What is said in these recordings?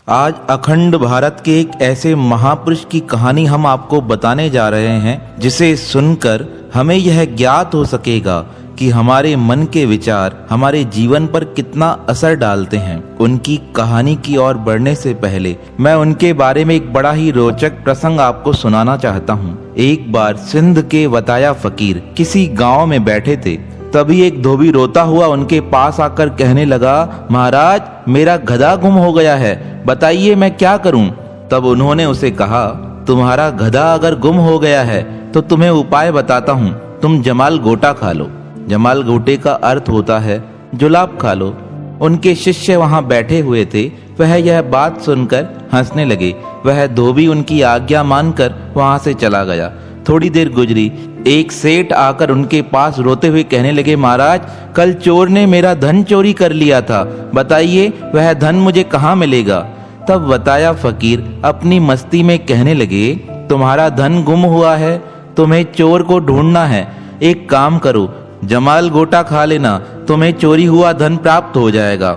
आज अखंड भारत के एक ऐसे महापुरुष की कहानी हम आपको बताने जा रहे हैं जिसे सुनकर हमें यह ज्ञात हो सकेगा कि हमारे मन के विचार हमारे जीवन पर कितना असर डालते हैं। उनकी कहानी की ओर बढ़ने से पहले मैं उनके बारे में एक बड़ा ही रोचक प्रसंग आपको सुनाना चाहता हूँ। एक बार सिंध के वताया फकीर किसी गांव में बैठे थे। तभी एक धोबी रोता हुआ उनके पास आकर कहने लगा, महाराज मेरा गधा गुम हो गया है, बताइए मैं क्या करूं। तब उन्होंने उसे कहा, तुम्हारा गधा अगर गुम हो गया है तो तुम्हें उपाय बताता हूं, तुम जमाल गोटा खा लो। जमाल गोटे का अर्थ होता है जुलाब खा लो। उनके शिष्य वहां बैठे हुए थे। वह यह बात सुनकर हंसने लगे। वह धोबी उनकी आज्ञा मानकर वहां से चला गया। थोड़ी देर गुजरी, एक सेठ आकर उनके पास रोते हुए कहने लगे, महाराज कल चोर ने मेरा धन चोरी कर लिया था, बताइए वह धन मुझे कहाँ मिलेगा। तब वताया फकीर अपनी मस्ती में कहने लगे, तुम्हारा धन गुम हुआ है, तुम्हें चोर को ढूंढना है। एक काम करो, जमाल गोटा खा लेना, तुम्हें चोरी हुआ धन प्राप्त हो जाएगा।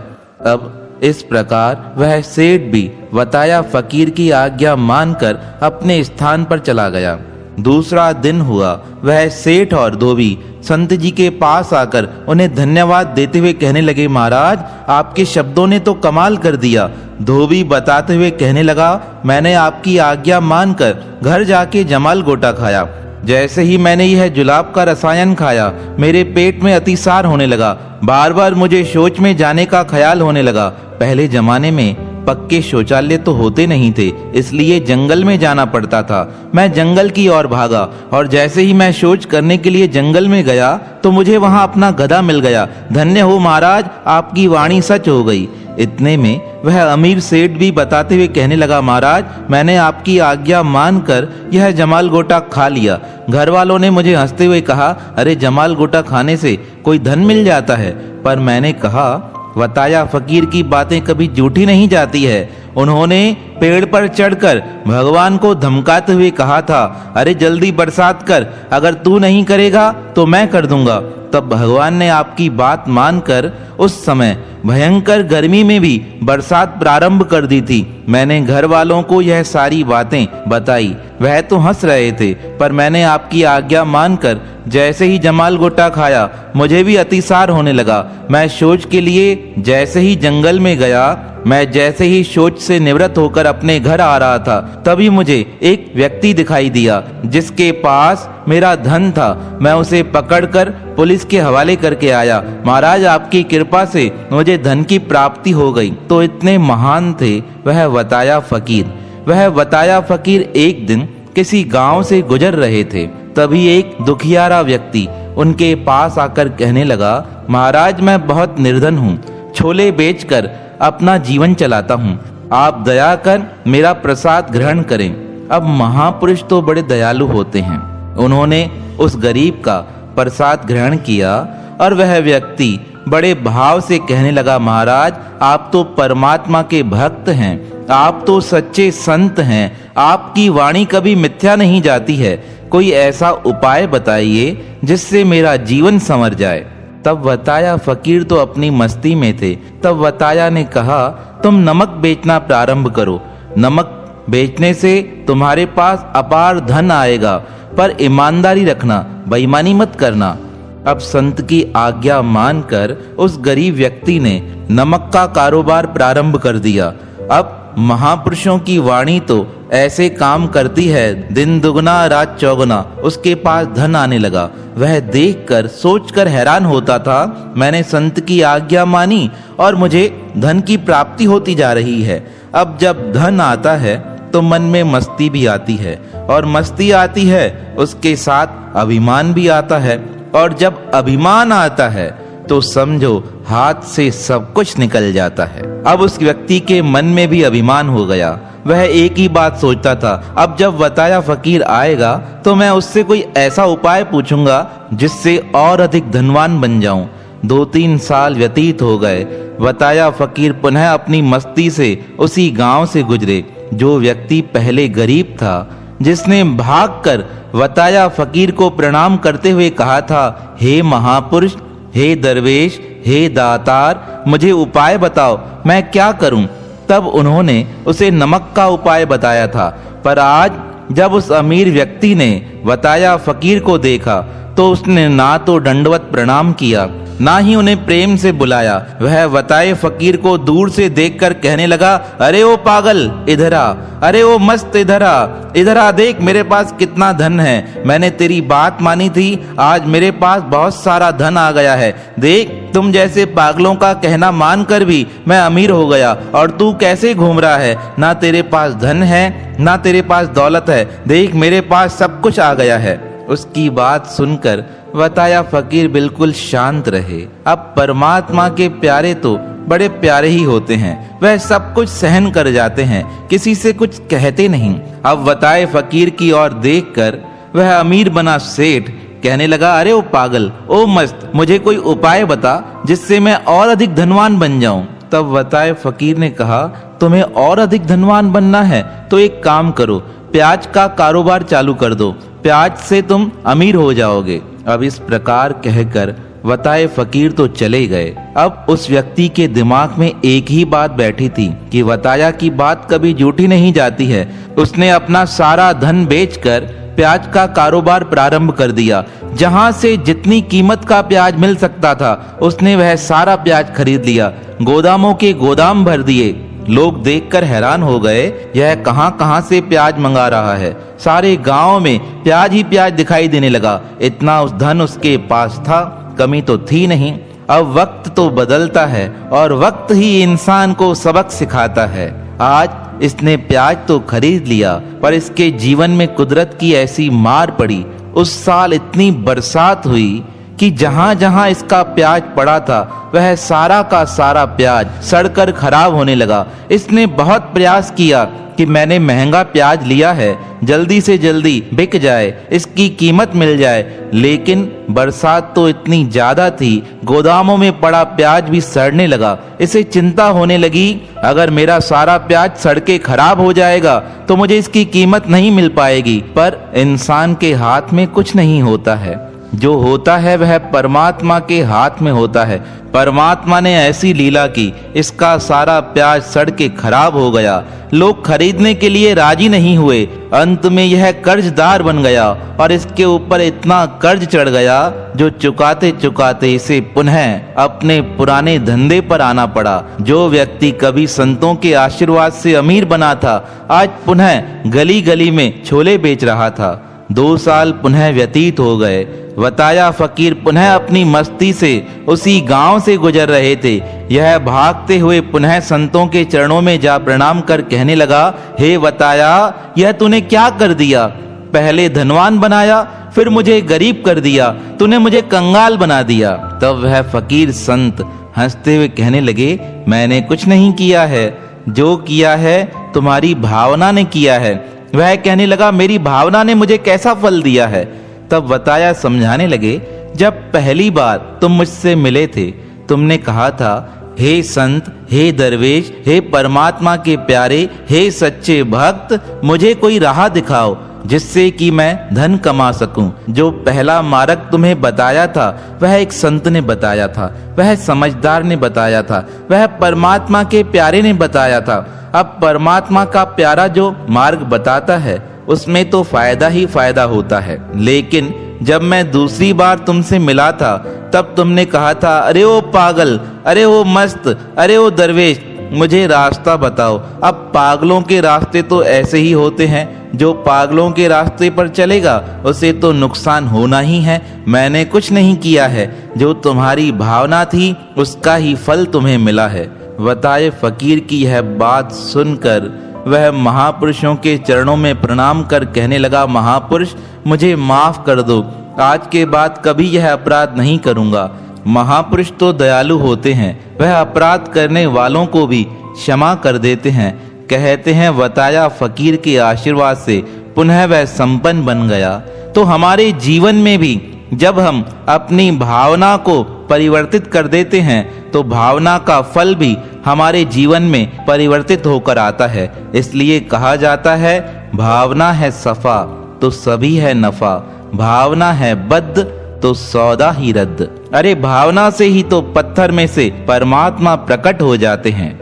अब इस प्रकार वह सेठ भी वताया फकीर की आज्ञा मानकर अपने स्थान पर चला गया। दूसरा दिन हुआ। वह सेठ और धोबी संत जी के पास आकर उन्हें धन्यवाद देते हुए कहने लगे, महाराज आपके शब्दों ने तो कमाल कर दिया। धोबी बताते हुए कहने लगा, मैंने आपकी आज्ञा मानकर घर जाके जमाल गोटा खाया। जैसे ही मैंने यह जुलाब का रसायन खाया, मेरे पेट में अतिसार होने लगा। बार बार मुझे शौच में जाने का ख्याल होने लगा। पहले जमाने में पक्के शौचालय तो होते नहीं थे, इसलिए जंगल में जाना पड़ता था। मैं जंगल की ओर भागा और जैसे ही मैं शौच करने के लिए जंगल में गया तो मुझे वहां अपना गधा मिल गया। धन्य हो महाराज, आपकी वाणी सच हो गई। इतने में वह अमीर सेठ भी बताते हुए कहने लगा, महाराज मैंने आपकी आज्ञा मानकर यह जमाल गोटा खा लिया। घर वालों ने मुझे हंसते हुए कहा, अरे जमाल गोटा खाने से कोई धन मिल जाता है। पर मैंने कहा, वताया फकीर की बातें कभी झूठी नहीं जाती है। उन्होंने पेड़ पर चढ़कर भगवान को धमकाते हुए कहा था, अरे जल्दी बरसात कर, अगर तू नहीं करेगा तो मैं कर दूंगा। तब भगवान ने आपकी बात मानकर उस समय भयंकर गर्मी में भी बरसात प्रारंभ कर दी थी। मैंने घर वालों को यह सारी बातें बताई। वह तो हंस रहे थे, पर मैंने आपकी आज्ञा मानकर जैसे ही जमाल गोटा खाया, मुझे भी अतिसार होने लगा। मैं शौच के लिए जैसे ही जंगल में गया, मैं जैसे ही शौच से निवृत्त होकर अपने घर आ रहा था, तभी मुझे एक व्यक्ति दिखाई दिया जिसके पास मेरा धन था। मैं उसे पकड़कर पुलिस के हवाले करके आया। महाराज आपकी कृपा से मुझे धन की प्राप्ति हो गई। तो इतने महान थे वह वताया फकीर। वह वताया फकीर एक दिन किसी गांव से गुजर रहे थे। तभी एक दुखियारा व्यक्ति उनके पास आकर कहने लगा, महाराज मैं बहुत निर्धन हूँ, छोले बेचकर अपना जीवन चलाता हूँ, आप दया कर मेरा प्रसाद ग्रहण करें। अब महापुरुष तो बड़े दयालु होते हैं। उन्होंने उस गरीब का प्रसाद ग्रहण किया और वह व्यक्ति बड़े भाव से कहने लगा, महाराज आप तो परमात्मा के भक्त हैं, आप तो सच्चे संत हैं, आपकी वाणी कभी मिथ्या नहीं जाती है। कोई ऐसा उपाय बताइए जिससे मेरा जीवन संवर जाए। तब वताया फकीर तो अपनी मस्ती में थे। तब वताया ने कहा, तुम नमक बेचना प्रारंभ करो। नमक बेचने से तुम्हारे पास अपार धन आएगा, पर ईमानदारी रखना, बेईमानी मत करना। अब संत की आज्ञा मानकर उस गरीब व्यक्ति ने नमक का कारोबार प्रारंभ कर दिया। अब महापुरुषों की वाणी तो ऐसे काम करती है, दिन दुगना रात चौगुना उसके पास धन आने लगा। वह देखकर सोचकर हैरान होता था, मैंने संत की आज्ञा मानी और मुझे धन की प्राप्ति होती जा रही है। अब जब धन आता है तो मन में मस्ती भी आती है, और मस्ती आती है उसके साथ अभिमान भी आता है, और जब अभिमान आता है तो समझो हाथ से सब कुछ निकल जाता है। अब उस व्यक्ति के मन में भी अभिमान हो गया। वह एक ही बात सोचता था, अब जब वताया फकीर आएगा तो मैं उससे कोई ऐसा उपाय पूछूंगा जिससे और अधिक धनवान बन जाऊं। 2-3 साल व्यतीत हो गए। वताया फकीर पुनः अपनी मस्ती से उसी गांव से गुजरे। जो व्यक्ति पहले गरीब था, जिसने भागकर वताया फकीर को प्रणाम करते हुए कहा था, हे महापुरुष, हे दरवेश, हे दातार, मुझे उपाय बताओ, मैं क्या करूं। तब उन्होंने उसे नमक का उपाय बताया था। पर आज जब उस अमीर व्यक्ति ने वताया फकीर को देखा तो उसने ना तो दंडवत प्रणाम किया, ना ही उन्हें प्रेम से बुलाया। वह वताए फकीर को दूर से देखकर कहने लगा, अरे ओ पागल इधर आ, अरे ओ मस्त इधर आ, इधर आ, देख मेरे पास कितना धन है। मैंने तेरी बात मानी थी, आज मेरे पास बहुत सारा धन आ गया है। देख तुम जैसे पागलों का कहना मानकर भी मैं अमीर हो गया, और तू कैसे घूम रहा है, ना तेरे पास धन है ना तेरे पास दौलत है, देख मेरे पास सब कुछ आ गया है। उसकी बात सुनकर वताया फकीर बिल्कुल शांत रहे। अब परमात्मा के प्यारे तो बड़े प्यारे ही होते हैं, वह सब कुछ सहन कर जाते हैं, किसी से कुछ कहते नहीं। अब वताए फकीर की ओर देखकर वह अमीर बना सेठ कहने लगा, अरे ओ पागल, ओ मस्त, मुझे कोई उपाय बता जिससे मैं और अधिक धनवान बन जाऊं। तब वताए फकीर ने कहा, तुम्हें और अधिक धनवान बनना है तो एक काम करो, प्याज का कारोबार चालू कर दो, प्याज से तुम अमीर हो जाओगे। अब इस प्रकार कहकर वताए फकीर तो चले गए। अब उस व्यक्ति के दिमाग में एक ही बात बैठी थी कि वताया की बात कभी झूठी नहीं जाती है। उसने अपना सारा धन बेचकर प्याज का कारोबार प्रारंभ कर दिया। जहां से जितनी कीमत का प्याज मिल सकता था उसने वह सारा प्याज खरीद लिया, गोदामों के गोदाम भर दिए। लोग देखकर हैरान हो गए, यह कहां से प्याज मंगा रहा है। सारे गांव में प्याज ही प्याज दिखाई देने लगा। इतना उस धन उसके पास था, कमी तो थी नहीं। अब वक्त तो बदलता है और वक्त ही इंसान को सबक सिखाता है। आज इसने प्याज तो खरीद लिया, पर इसके जीवन में कुदरत की ऐसी मार पड़ी। उस साल इतनी बरसात हुई कि जहां जहां इसका प्याज पड़ा था वह सारा का सारा प्याज सड़कर खराब होने लगा। इसने बहुत प्रयास किया कि मैंने महंगा प्याज लिया है, जल्दी से जल्दी बिक जाए, इसकी कीमत मिल जाए, लेकिन बरसात तो इतनी ज्यादा थी, गोदामों में पड़ा प्याज भी सड़ने लगा। इसे चिंता होने लगी, अगर मेरा सारा प्याज सड़ के खराब हो जाएगा तो मुझे इसकी कीमत नहीं मिल पाएगी। पर इंसान के हाथ में कुछ नहीं होता है, जो होता है वह परमात्मा के हाथ में होता है। परमात्मा ने ऐसी लीला की, इसका सारा प्याज सड़ के खराब हो गया। लोग खरीदने के लिए राजी नहीं हुए। अंत में यह कर्जदार बन गया और इसके ऊपर इतना कर्ज चढ़ गया जो चुकाते चुकाते इसे पुनः अपने पुराने धंधे पर आना पड़ा। जो व्यक्ति कभी संतों के आशीर्वाद से अमीर बना था, आज पुनः गली गली में छोले बेच रहा था। 2 साल पुनः व्यतीत हो गए। वताया फकीर पुनः अपनी मस्ती से उसी गांव से गुजर रहे थे। यह भागते हुए पुनः संतों के चरणों में जा प्रणाम कर कहने लगा, हे वताया, यह तूने क्या कर दिया? पहले धनवान बनाया, फिर मुझे गरीब कर दिया, तूने मुझे कंगाल बना दिया। तब वह फकीर संत हंसते हुए कहने लगे, मैंने कुछ नहीं किया है, जो किया है तुम्हारी भावना ने किया है। वह कहने लगा, मेरी भावना ने मुझे कैसा फल दिया है? तब वताया समझाने लगे, जब पहली बार तुम मुझसे मिले थे, तुमने कहा था, हे संत, हे दरवेश, हे परमात्मा के प्यारे, हे सच्चे भक्त, मुझे कोई राह दिखाओ जिससे कि मैं धन कमा सकूं। जो पहला मार्ग तुम्हें बताया था वह एक संत ने बताया था, वह समझदार ने बताया था, वह परमात्मा के प्यारे ने बताया था। अब परमात्मा का प्यारा जो मार्ग बताता है उसमें तो फायदा ही फायदा होता है। लेकिन जब मैं दूसरी बार तुमसे मिला था तब तुमने कहा था, अरे ओ पागल, अरे ओ मस्त, अरे ओ दरवेश, मुझे रास्ता बताओ। अब पागलों के रास्ते तो ऐसे ही होते हैं, जो पागलों के रास्ते पर चलेगा उसे तो नुकसान होना ही है। मैंने कुछ नहीं किया है, जो तुम्हारी भावना थी उसका ही फल तुम्हें मिला है। वताए फकीर की यह बात सुनकर वह महापुरुषों के चरणों में प्रणाम कर कहने लगा, महापुरुष, मुझे माफ कर दो, आज के बाद कभी यह अपराध नहीं करूंगा। महापुरुष तो दयालु होते हैं, वह अपराध करने वालों को भी क्षमा कर देते हैं। कहते हैं वताया फकीर के आशीर्वाद से पुनः वह संपन्न बन गया। तो हमारे जीवन में भी जब हम अपनी भावना को परिवर्तित कर देते हैं तो भावना का फल भी हमारे जीवन में परिवर्तित होकर आता है। इसलिए कहा जाता है, भावना है सफा तो सभी है नफा, भावना है बद्द तो सौदा ही रद्द। अरे भावना से ही तो पत्थर में से परमात्मा प्रकट हो जाते हैं।